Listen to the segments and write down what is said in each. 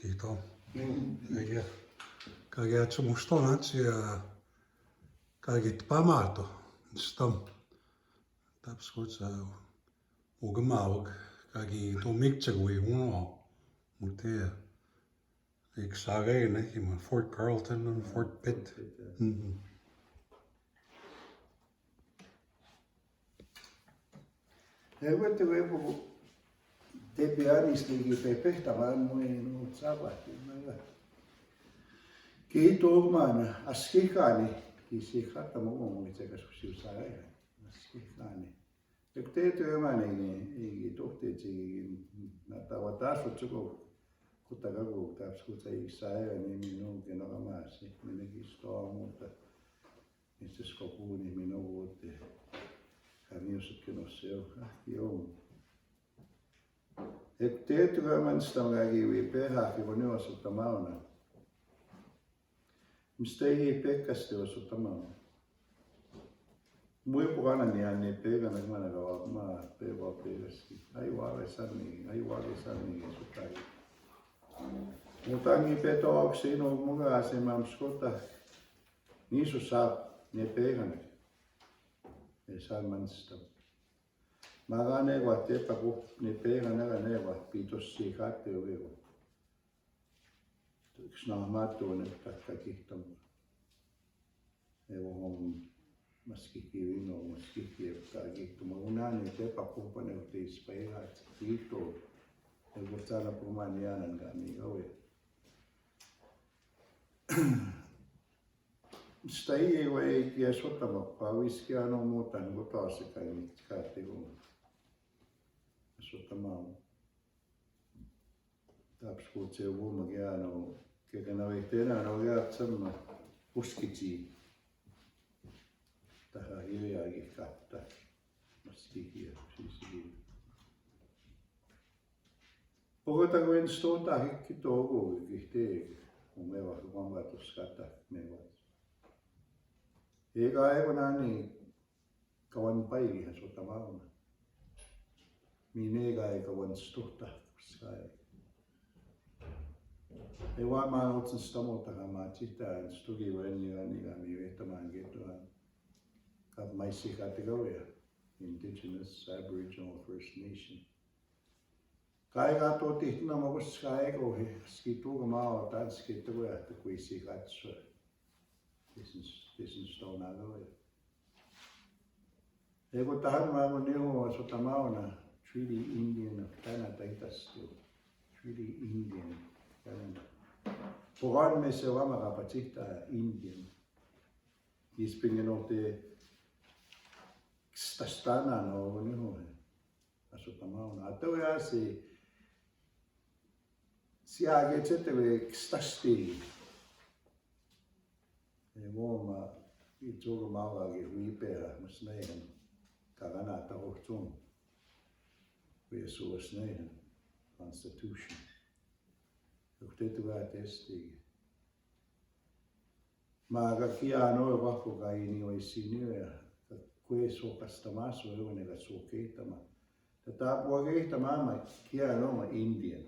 Kiitos. Ja kaikki atsu muston atsia kaikki pamato. Stam. Taps kutsa ugmaug kaikki to mikse kui uno. Mutta ik sage näki ma Fort Carlton and Fort Pitt. Ewet wepo te pianis ligi pe pehtamaan muin muut sabati. Kiitos man askikani kisikata mo muitse kaskusiu sai. Askikani. Ek te työmani ei tohtiisi natawa taas tsuko kutakago taas kutsai sai ni minun kenogamaasi minäkin stoa muuta. Missä skopuni minun vuote. Kamiuskin on se joo. Et teetkö manstamäki vi pehäki kun osutta mauna. Mistä ei pekkästi osutta mauna. Mui puhana niin pekana mana kava ma peva pekasti. Ai vaale sanni sutai. Mutta niin petoaksi no mukaan se mamskota. Niisu saa ne pekana. Salmansta. Magane guate paku ni pega nega guat pitos si kate o ego. Snahmato ne takakihtam. Evo hom maskiki vino maskiki takakihtam. Unani te paku pane uti spera tito. Evo tsana pumanianan gami gawe. Stai ei kia sotamakkaa viskia no muuta niin kuin taas sekä mitkäatti kun sotamaa. Taps kutsee vuomakia no kekena vehteenä no jäät semmo uskitsi. Tähän hiljaakin kattaa. Maskikia siis hiljaa. Pogota kun en stota hikki toukoa kihtee. Kun me vaan vangatus kattaa me vaan. Eikä aivona niin kawan päivihän sota mauna. Minä eikä kawan stuhta skai. Ei vaan mä otsin stamotakaan mä sitä stuki venniä mi vehtamaan kettuaan. Kap maisi kategoria. Indigenous, Aboriginal, First Nation. Kaikaa tuo tihtuna mä kus skai kohi. Skitu maa otan skitu että kuisi katsoa. This is stone alloy. Ego tahan maailman neuvoa sota mauna Treaty Indian of Canada itastu. Treaty Indian Canada. Poran me se vama kapatita Indian. Kispingen of te stastana no neuvoa. Sota mauna. Atoja si agetsete ve stasti. Muoma itsuga maavagi huipea mas näihin kaganata ohtun viesuas näihin constitution. Johteitu testi. Maaga kia no vahvuga ini oisiniä kue sopasta masu eunega sukeitama. Tätä apua kehittämään kia no Indian.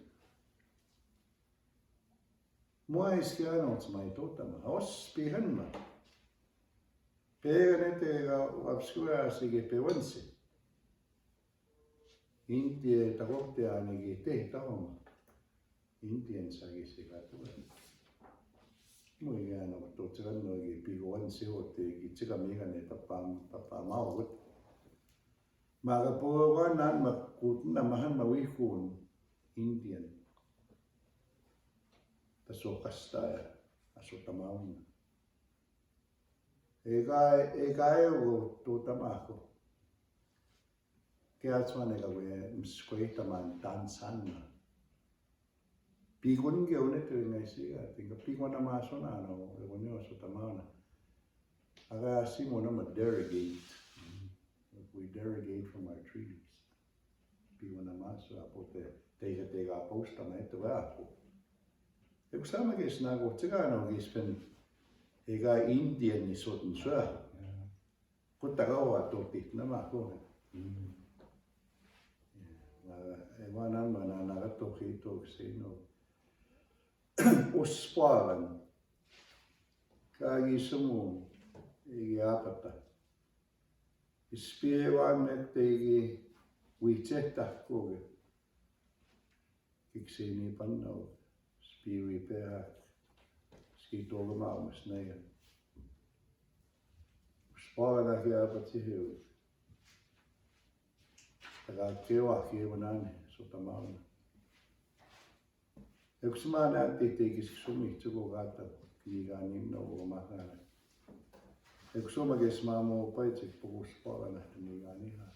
Mua ei skianut mai totama. Ospi hänmä. Peganetega obscurasigi pevansi. Intie takohtiaanigi tehtaoma. Intien sagisi katua. Mui gääno totrannoigi pigoansi hoteegi tsika migane tapaa mauvut. Maaga puhuvan nanma kuutna mahanma wihkuun Indian. Sokasta ja asota mauna. Eikä EU tuota mahko. Keatsvanega we mskoitamaan tansanna. Pikunke unetyringaisia, tinka pikuna maa sonano, evo ne asota mauna. Aga simonama derogate. We derogate from our treaties. Pikuna maa soa pote teiga postama etu vähku. Joku samakin nagu tsiganogi spen eikä Indian sotun syö. Kutta kauan tuotti nämä kohdat. Ei vaan anna nää toki toksi no. uspuaran kagi sumu igi apata ispirewan igi wicheta koge kiksini pannau spiwi peha skitoga maamas naya uspuaran agi apati hiu taga kewa kiwanane sotamauna Ekusmana titikis sumi tuko gata kiganim no makana. Ekusoma gesmamo paitik pus pagana nigani ha.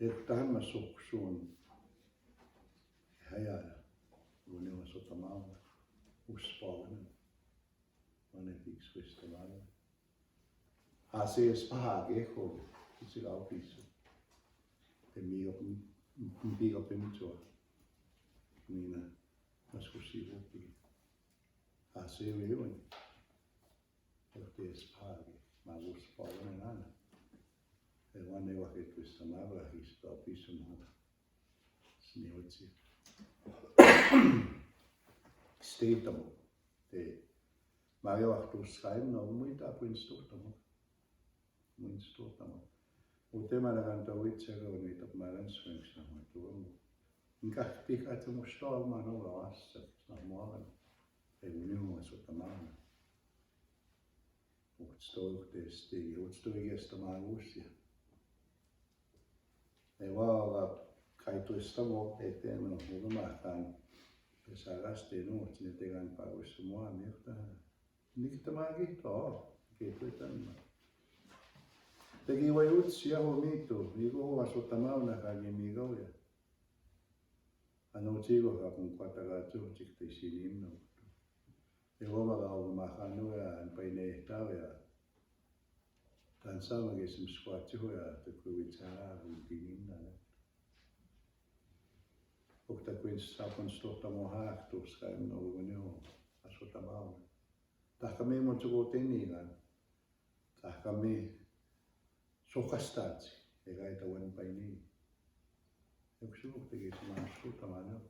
Ektahan masuk sun haya gune masotamau uspagana. Mane tiks questomana. Ase spahage ko sigaw piso. Miga pimcho. Nina maskusivo pi aseve yon ortes pagi magus pagana nana e wane wake twistamava histo piso mo sniotsi stetamo te mage waktu skaim no muita puinstotamo utema na kanta witsega unita maran swings na tuamo Nkahtik at mustaw mano lawas na moalan e uniu sotamana utstoy testi utstoy gestamagusia e wala kaitu estamo eteno hugamakan pesagaste no tinetegan pagus moa mirta niktamagi to ketuetan tegi wayut sia homito igo sotamana kagemigoya Ano chigo ka kung patagato chikte sinim no. Ego magaw makano ya paine tao ya. Tansa magesim squatcho ya te kuwichara ultinim na. Okta kwins tapon stota mohak to skaim no gunyo asotamao. Takame mo chugo tenigan. Takame sokastati. Ega ita wan paine. Eu preciso ter isso mais escuta, mano.